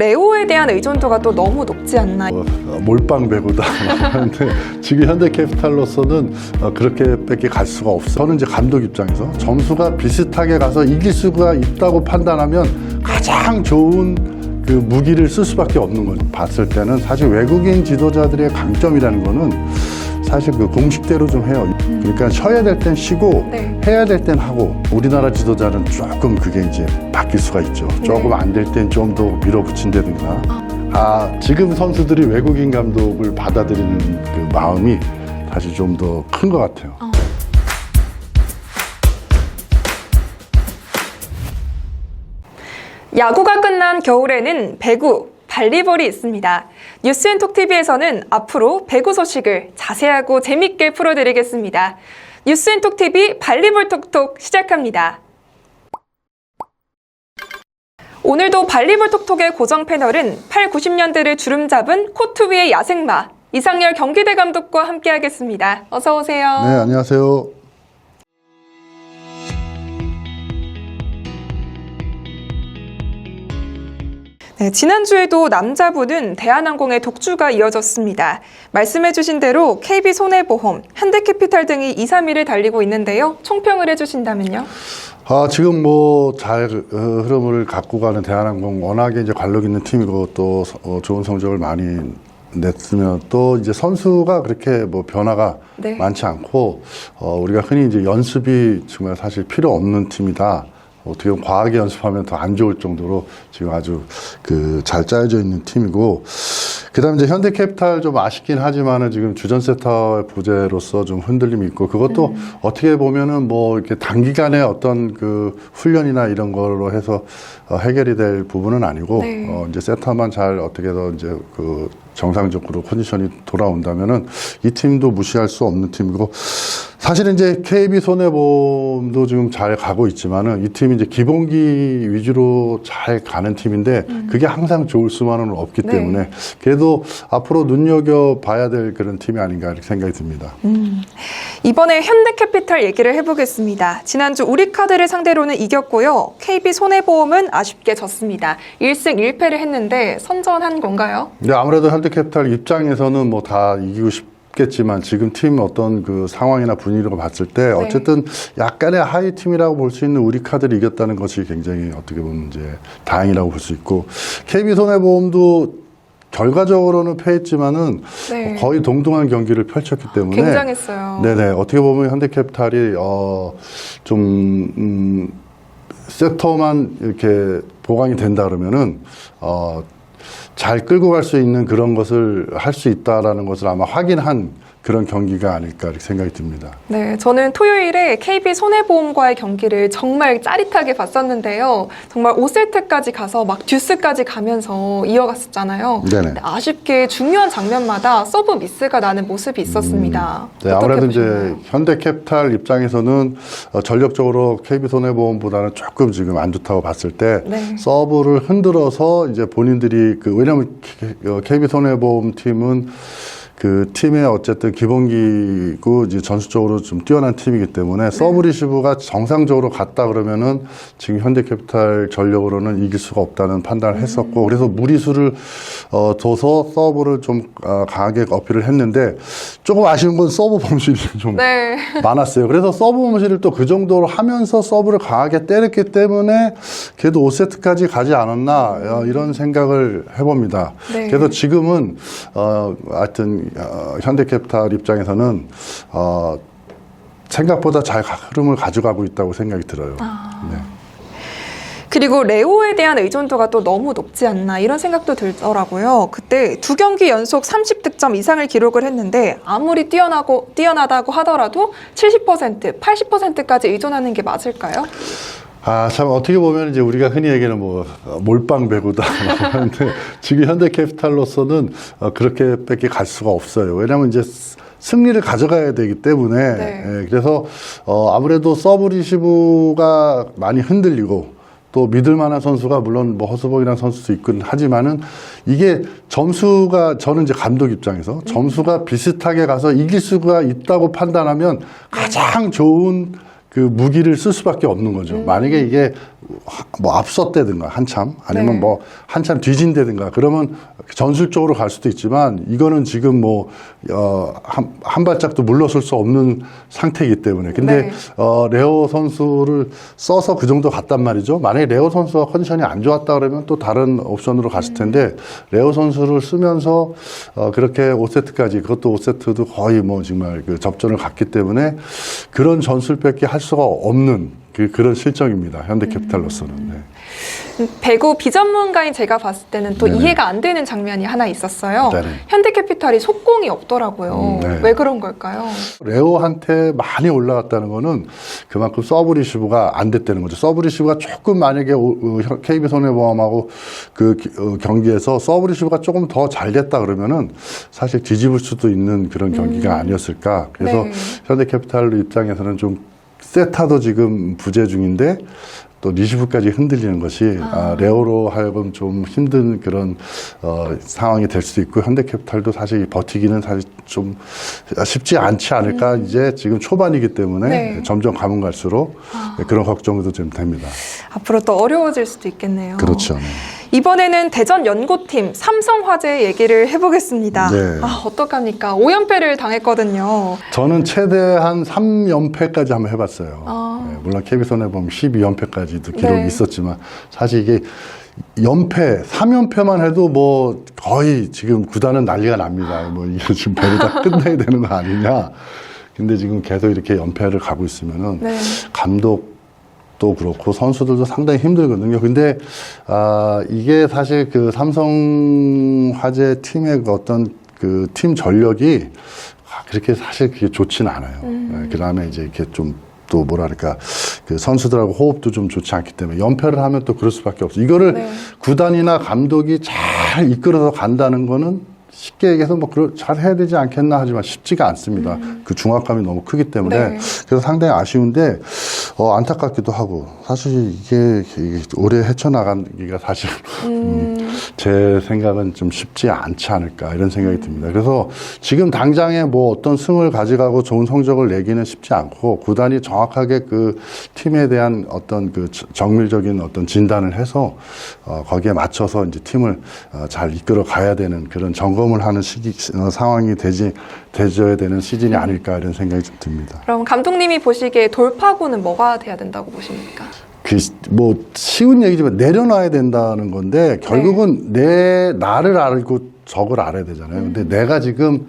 레오에 대한 의존도가 또 너무 높지 않나. 몰빵 배구다. 근데 지금 현대캐피탈로서는 그렇게밖에 갈 수가 없어. 저는 이제 감독 입장에서 점수가 비슷하게 가서 이길 수가 있다고 판단하면 가장 좋은 그 무기를 쓸 수밖에 없는 거죠. 봤을 때는 사실 외국인 지도자들의 강점이라는 거는 사실 그 공식대로 좀 해요. 그러니까 쉬어야 될 땐 쉬고 네. 해야 될 땐 하고, 우리나라 지도자는 조금 그게 이제 바뀔 수가 있죠. 조금 안 될 땐 좀 더 밀어붙인다든가. 지금 선수들이 외국인 감독을 받아들이는 그 마음이 사실 좀 더 큰 것 같아요. 야구가 끝난 겨울에는 배구, 발리볼이 있습니다. 뉴스앤톡TV에서는 앞으로 배구 소식을 자세하고 재밌게 풀어드리겠습니다. 뉴스앤톡TV 발리볼 톡톡 시작합니다. 오늘도 발리볼 톡톡의 고정 패널은 8, 90년대를 주름잡은 코트 위의 야생마 이상열 경기대 감독과 함께하겠습니다. 어서 오세요. 네, 안녕하세요. 네, 지난주에도 남자부는 대한항공의 독주가 이어졌습니다. 말씀해주신 대로 KB손해보험, 현대캐피탈 등이 2, 3위를 달리고 있는데요. 총평을 해주신다면요? 지금 뭐 잘 흐름을 갖고 가는 대한항공, 워낙에 이제 관록 있는 팀이고 또 좋은 성적을 많이 냈으면 또 이제 선수가 그렇게 뭐 변화가 네. 많지 않고 우리가 흔히 이제 연습이 정말 사실 필요 없는 팀이다. 어떻게 보면 과하게 연습하면 더 안 좋을 정도로 지금 아주 잘 짜여져 있는 팀이고, 그다음에 이제 현대캐피탈 좀 아쉽긴 하지만은 지금 주전 세터 부재로서 좀 흔들림이 있고, 그것도 어떻게 보면은 뭐 이렇게 단기간에 어떤 그 훈련이나 이런 걸로 해서 해결이 될 부분은 아니고, 네. 이제 세터만 잘 어떻게 더 이제 정상적으로 컨디션이 돌아온다면은 이 팀도 무시할 수 없는 팀이고, 사실은 이제 KB손해보험도 지금 잘 가고 있지만은 이 팀이 이제 기본기 위주로 잘 가는 팀인데 그게 항상 좋을 수만은 없기 때문에 그래도 앞으로 눈여겨봐야 될 그런 팀이 아닌가 이렇게 생각이 듭니다. 이번에 현대캐피탈 얘기를 해보겠습니다. 지난주 우리카드를 상대로는 이겼고요. KB손해보험은 아쉽게 졌습니다. 1승 1패를 했는데 선전한 건가요? 네, 아무래도 현대캐피탈 입장에서는 뭐 다 이기고 싶겠지만 지금 팀 어떤 그 상황이나 분위기로 봤을 때 어쨌든 약간의 하위 팀이라고 볼 수 있는 우리카드를 이겼다는 것이 굉장히 어떻게 보면 이제 다행이라고 볼 수 있고, KB손해보험도 결과적으로는 패했지만은 거의 동등한 경기를 펼쳤기 때문에 굉장했어요. 네네, 어떻게 보면 현대캐피탈이 세터만 이렇게 보강이 된다 그러면은 잘 끌고 갈 수 있는 그런 것을 할 수 있다라는 것을 아마 확인한 그런 경기가 아닐까 이렇게 생각이 듭니다. 네, 저는 토요일에 KB손해보험과의 경기를 정말 짜릿하게 봤었는데요. 정말 5세트까지 가서 막 듀스까지 가면서 이어갔었잖아요. 네네. 아쉽게 중요한 장면마다 서브 미스가 나는 모습이 있었습니다. 네, 아무래도 이제 현대캐피탈 입장에서는 전력적으로 KB손해보험보다는 조금 지금 안 좋다고 봤을 때 서브를 흔들어서 이제 본인들이 왜냐면 KB손해보험 팀은 그 팀의 어쨌든 기본기고 이제 전술적으로 좀 뛰어난 팀이기 때문에 서브 리시브가 정상적으로 갔다 그러면은 지금 현대캐피탈 전력으로는 이길 수가 없다는 판단을 했었고, 그래서 무리수를 둬서 서브를 좀 강하게 어필을 했는데 조금 아쉬운 건 서브 범실이 좀 많았어요. 그래서 서브 범실을 또 그 정도로 하면서 서브를 강하게 때렸기 때문에 그래도 5세트까지 가지 않았나 이런 생각을 해봅니다. 그래서 지금은 하여튼 현대캐피탈 입장에서는 생각보다 잘 흐름을 가져가고 있다고 생각이 들어요. 네. 그리고 레오에 대한 의존도가 또 너무 높지 않나 이런 생각도 들더라고요. 그때 2경기 연속 30득점 이상을 기록을 했는데 아무리 뛰어나다고 하더라도 70%, 80%까지 의존하는 게 맞을까요? 참 어떻게 보면 이제 우리가 흔히 얘기하는 뭐 몰빵 배구다 하는데 지금 현대캐피탈로서는 그렇게밖에 갈 수가 없어요. 왜냐하면 이제 승리를 가져가야 되기 때문에 그래서 아무래도 서브 리시브가 많이 흔들리고, 또 믿을 만한 선수가 물론 뭐 허수봉이라는 선수도 있긴 하지만은 이게 점수가, 저는 이제 감독 입장에서 점수가 비슷하게 가서 이길 수가 있다고 판단하면 가장 좋은 그 무기를 쓸 수밖에 없는 거죠. 만약에 이게 뭐 앞섰다든가 한참 아니면 네. 뭐 한참 뒤진다든가 그러면 전술적으로 갈 수도 있지만 이거는 지금 뭐 한 발짝도 물러설 수 없는 상태이기 때문에 근데 네. 레오 선수를 써서 그 정도 갔단 말이죠. 만약에 레오 선수가 컨디션이 안 좋았다 그러면 또 다른 옵션으로 갔을 텐데 레오 선수를 쓰면서 그렇게 5세트까지 그것도 5세트도 거의 뭐 정말 그 접전을 갔기 때문에 그런 전술밖에 할 수가 없는 그런 실정입니다. 현대캐피탈로서는. 네. 배구 비전문가인 제가 봤을 때는 또 네네. 이해가 안 되는 장면이 하나 있었어요. 네네. 현대캐피탈이 속공이 없더라고요. 네. 왜 그런 걸까요? 레오한테 많이 올라갔다는 거는 그만큼 서브 리시브가 안 됐다는 거죠. 서브 리시브가 조금 만약에 KB손해보험하고 그 경기에서 서브 리시브가 조금 더 잘 됐다 그러면은 사실 뒤집을 수도 있는 그런 경기가 아니었을까. 그래서 네. 현대캐피탈 입장에서는 좀 세타도 지금 부재 중인데 또 리시브까지 흔들리는 것이 레오로 하여금 좀 힘든 그런 상황이 될 수도 있고 현대캐피탈도 사실 버티기는 사실 좀 쉽지 않지 않을까 이제 지금 초반이기 때문에 네. 점점 가면 갈수록 그런 걱정도 좀 됩니다. 앞으로 또 어려워질 수도 있겠네요. 그렇죠. 이번에는 대전 연고팀 삼성화재 얘기를 해보겠습니다. 네. 어떡합니까? 5연패를 당했거든요. 저는 최대한 3연패까지 한번 해봤어요. 네, 물론 KB손해보험 12연패까지도 기록이 네. 있었지만 사실 이게 3연패만 해도 뭐 거의 지금 구단은 난리가 납니다. 뭐 이게 지금 배를 다 끝내야 되는 거 아니냐. 근데 지금 계속 이렇게 연패를 가고 있으면은 네. 감독도 그렇고 선수들도 상당히 힘들거든요. 근데 이게 사실 그 삼성화재 팀의 그 어떤 그 팀 전력이 그렇게 사실 그게 좋지는 않아요. 네, 그다음에 이제 이렇게 좀 또 뭐랄까 그 선수들하고 호흡도 좀 좋지 않기 때문에 연패를 하면 또 그럴 수밖에 없어요. 이거를 네. 구단이나 감독이 잘 이끌어서 간다는 거는 쉽게 얘기해서 뭐 잘 해야 되지 않겠나 하지만 쉽지가 않습니다. 그 중압감이 너무 크기 때문에 네. 그래서 상당히 아쉬운데 안타깝기도 하고 사실 이게 오래 헤쳐나가기가 사실 제 생각은 좀 쉽지 않지 않을까 이런 생각이 듭니다. 그래서 지금 당장에 뭐 어떤 승을 가져가고 좋은 성적을 내기는 쉽지 않고 구단이 정확하게 그 팀에 대한 어떤 그 정밀적인 어떤 진단을 해서 거기에 맞춰서 이제 팀을 잘 이끌어 가야 되는 그런 점검을 하는 상황이 되져야 되는 시즌이 아닐까 이런 생각이 좀 듭니다. 그럼 감독님이 보시기에 돌파구는 뭐가 돼야 된다고 보십니까? 뭐 쉬운 얘기지만 내려놔야 된다는 건데 결국은 나를 알고 적을 알아야 되잖아요. 근데 내가 지금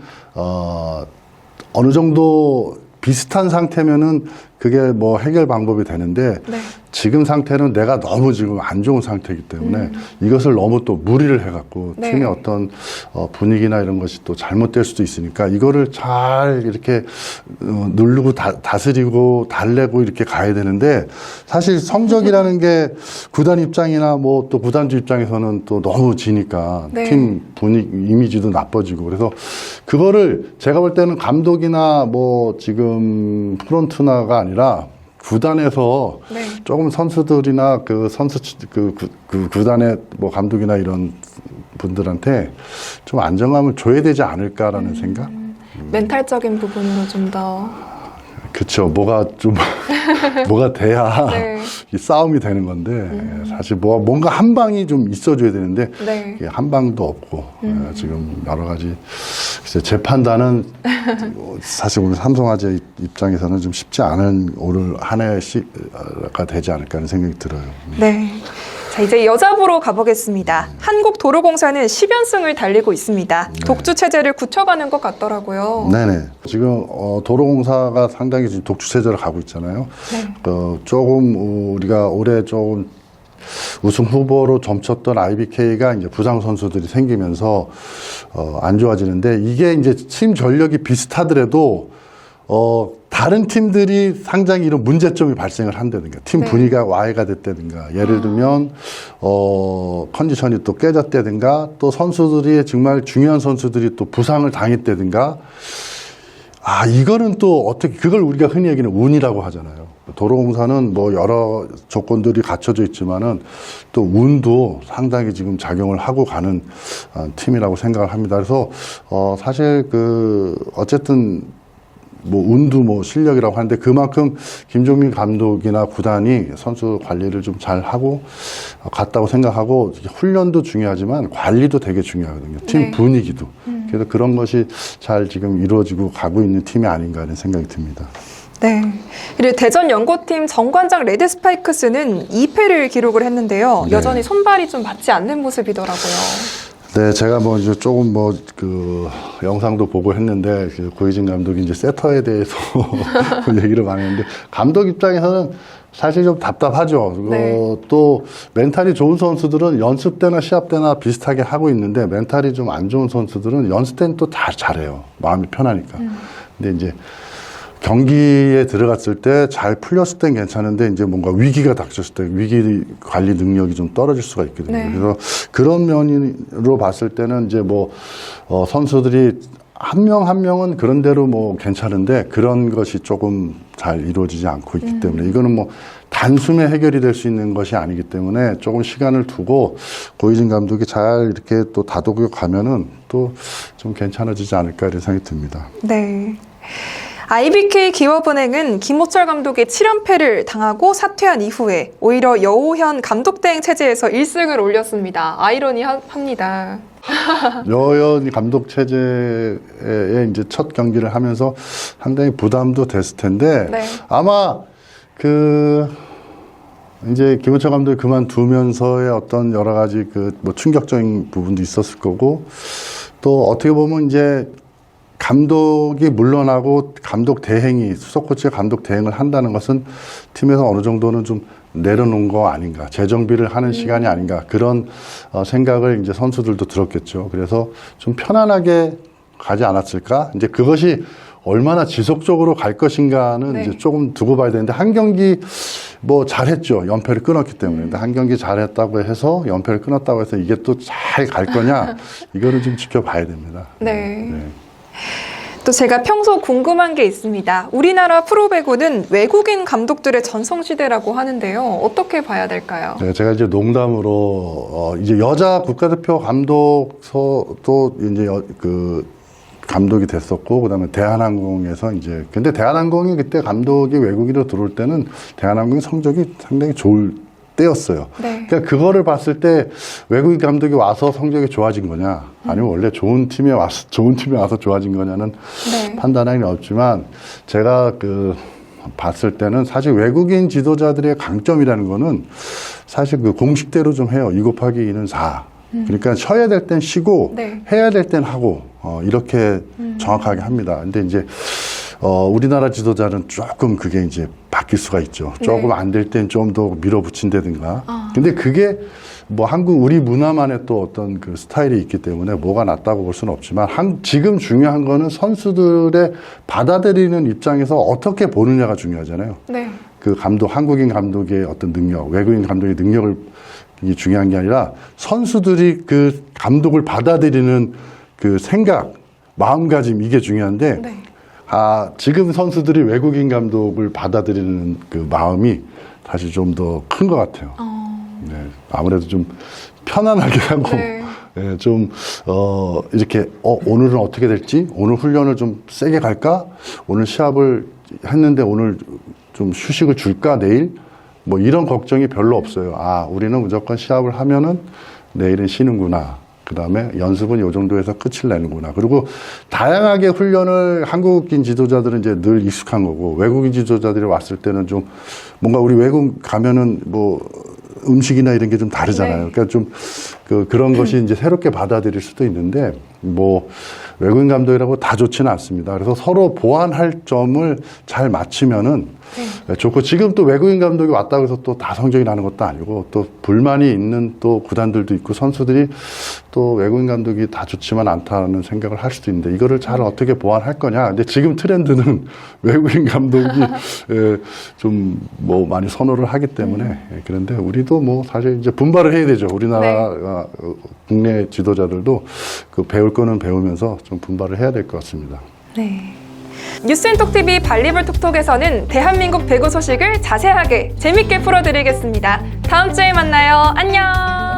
어느 정도 비슷한 상태면은 그게 뭐 해결 방법이 되는데 네. 지금 상태는 내가 너무 지금 안 좋은 상태이기 때문에 이것을 너무 또 무리를 해갖고 네. 팀의 어떤 분위기나 이런 것이 또 잘못될 수도 있으니까 이거를 잘 이렇게 누르고 다스리고 달래고 이렇게 가야 되는데 사실 성적이라는 게 구단 입장이나 뭐 또 구단주 입장에서는 또 너무 지니까 네. 팀 분위기 이미지도 나빠지고 그래서 그거를 제가 볼 때는 감독이나 뭐 지금 프론트나가 아니라 구단에서 네. 조금 선수들이나 그 구단의 뭐 감독이나 이런 분들한테 좀 안정감을 줘야 되지 않을까라는 생각? 멘탈적인 부분으로 좀 더. 그쵸. 뭐가 돼야 네. 이 싸움이 되는 건데 사실 뭔가 한 방이 좀 있어줘야 되는데 네. 이게 한 방도 없고 지금 여러 가지 글쎄 제 판단은 사실 오늘 삼성화재 입장에서는 좀 쉽지 않은 올 한 해가 되지 않을까 하는 생각이 들어요. 네. 자, 이제 여자부로 가보겠습니다. 한국도로공사는 10연승을 달리고 있습니다. 독주 체제를 굳혀가는 것 같더라고요. 네네. 지금 도로공사가 상당히 지금 독주 체제로 가고 있잖아요. 네. 조금 우리가 올해 조금 우승 후보로 점쳤던 IBK가 이제 부상 선수들이 생기면서 안 좋아지는데 이게 이제 팀 전력이 비슷하더라도 다른 팀들이 상당히 이런 문제점이 발생을 한다든가 팀 네. 분위기가 와해가 됐다든가 예를 들면 컨디션이 또 깨졌다든가 또 선수들이 정말 중요한 선수들이 또 부상을 당했다든가 이거는 또 어떻게 그걸 우리가 흔히 얘기하는 운이라고 하잖아요. 도로공사는 뭐 여러 조건들이 갖춰져 있지만은 또 운도 상당히 지금 작용을 하고 가는 팀이라고 생각을 합니다. 그래서 사실 어쨌든 뭐 운도 뭐 실력이라고 하는데 그만큼 김종민 감독이나 구단이 선수 관리를 좀 잘 하고 갔다고 생각하고 훈련도 중요하지만 관리도 되게 중요하거든요. 팀 네. 분위기도. 그래서 그런 것이 잘 지금 이루어지고 가고 있는 팀이 아닌가 하는 생각이 듭니다. 네. 그리고 대전 연고팀 정관장 레드스파이크스는 2패를 기록을 했는데요. 네. 여전히 손발이 좀 맞지 않는 모습이더라고요. 네, 제가 뭐 이제 조금 뭐 그 영상도 보고 했는데 그 고이진 감독이 이제 세터에 대해서 얘기를 많이 했는데 감독 입장에서는 사실 좀 답답하죠. 네. 또 멘탈이 좋은 선수들은 연습 때나 시합 때나 비슷하게 하고 있는데 멘탈이 좀 안 좋은 선수들은 연습 때는 또 다 잘해요. 마음이 편하니까. 근데 이제 경기에 들어갔을 때 잘 풀렸을 땐 괜찮은데 이제 뭔가 위기가 닥쳤을 때 위기 관리 능력이 좀 떨어질 수가 있거든요. 네. 그래서 그런 면으로 봤을 때는 이제 뭐 선수들이 한 명 한 명은 그런 대로 뭐 괜찮은데 그런 것이 조금 잘 이루어지지 않고 있기 때문에 이거는 뭐 단숨에 해결이 될 수 있는 것이 아니기 때문에 조금 시간을 두고 고이진 감독이 잘 이렇게 또 다독여 가면은 또 좀 괜찮아지지 않을까 이런 생각이 듭니다. 네. IBK 기업은행은 김호철 감독의 7연패를 당하고 사퇴한 이후에 오히려 여호현 감독 대행 체제에서 1승을 올렸습니다. 아이러니합니다. 여현 감독 체제에 이제 첫 경기를 하면서 상당히 부담도 됐을 텐데 네. 아마 이제 김호철 감독이 그만두면서의 어떤 여러 가지 뭐 충격적인 부분도 있었을 거고 또 어떻게 보면 이제 감독이 물러나고 감독 대행이 수석 코치가 감독 대행을 한다는 것은 팀에서 어느 정도는 좀 내려놓은 거 아닌가, 재정비를 하는 시간이 아닌가 그런 생각을 이제 선수들도 들었겠죠. 그래서 좀 편안하게 가지 않았을까? 이제 그것이 얼마나 지속적으로 갈 것인가는 네. 이제 조금 두고 봐야 되는데 한 경기 뭐 잘했죠. 연패를 끊었기 때문에. 근데 한 경기 잘했다고 해서 연패를 끊었다고 해서 이게 또 잘 갈 거냐? 이거를 좀 지켜봐야 됩니다. 네. 또 제가 평소 궁금한 게 있습니다. 우리나라 프로배구는 외국인 감독들의 전성시대라고 하는데요. 어떻게 봐야 될까요? 네, 제가 이제 농담으로 이제 여자 국가대표 감독도 이제 감독이 됐었고 그다음에 대한항공에서 이제 근데 대한항공이 그때 감독이 외국인으로 들어올 때는 대한항공의 성적이 상당히 좋을 때였어요. 네. 그러니까 그거를 봤을 때 외국인 감독이 와서 성적이 좋아진 거냐, 아니면 원래 좋은 팀에 와서 좋아진 거냐는 네. 판단하기는 없지만 제가 봤을 때는 사실 외국인 지도자들의 강점이라는 거는 사실 공식대로 좀 해요. 2 곱하기 2는 4. 그러니까 쉬어야 될 땐 쉬고 네. 해야 될 땐 하고 이렇게 정확하게 합니다. 근데 이제 우리나라 지도자는 조금 그게 이제 바뀔 수가 있죠. 조금 네. 안 될 땐 좀 더 밀어붙인다든가. 근데 그게 뭐 우리 문화만의 또 어떤 스타일이 있기 때문에 뭐가 낫다고 볼 수는 없지만 지금 중요한 거는 선수들의 받아들이는 입장에서 어떻게 보느냐가 중요하잖아요. 네. 한국인 감독의 어떤 능력, 외국인 감독의 능력을 이게 중요한 게 아니라 선수들이 감독을 받아들이는 생각, 마음가짐 이게 중요한데 네. 지금 선수들이 외국인 감독을 받아들이는 마음이 사실 좀 더 큰 것 같아요. 네, 아무래도 좀 편안하게 하고 네. 네, 좀 이렇게 오늘은 어떻게 될지, 오늘 훈련을 좀 세게 갈까, 오늘 시합을 했는데 오늘 좀 휴식을 줄까 내일 뭐 이런 걱정이 별로 없어요. 우리는 무조건 시합을 하면은 내일은 쉬는구나. 그 다음에 연습은 이 정도에서 끝을 내는구나. 그리고 다양하게 훈련을 한국인 지도자들은 이제 늘 익숙한 거고 외국인 지도자들이 왔을 때는 좀 뭔가 우리 외국 가면은 뭐 음식이나 이런 게 좀 다르잖아요. 네. 그러니까 좀 그런 것이 이제 새롭게 받아들일 수도 있는데 뭐 외국인 감독이라고 다 좋지는 않습니다. 그래서 서로 보완할 점을 잘 맞추면은 좋고 지금 또 외국인 감독이 왔다고 해서 또 다 성적이 나는 것도 아니고 또 불만이 있는 또 구단들도 있고 선수들이 또 외국인 감독이 다 좋지만 않다는 생각을 할 수도 있는데 이거를 잘 어떻게 보완할 거냐. 근데 지금 트렌드는 외국인 감독이 좀 뭐 많이 선호를 하기 때문에 그런데 우리도 뭐 사실 이제 분발을 해야 되죠. 우리나라 국내 지도자들도 배울 거는 배우면서 좀 분발을 해야 될 것 같습니다. 네. 뉴스앤톡TV 발리볼 톡톡에서는 대한민국 배구 소식을 자세하게 재밌게 풀어드리겠습니다. 다음 주에 만나요. 안녕.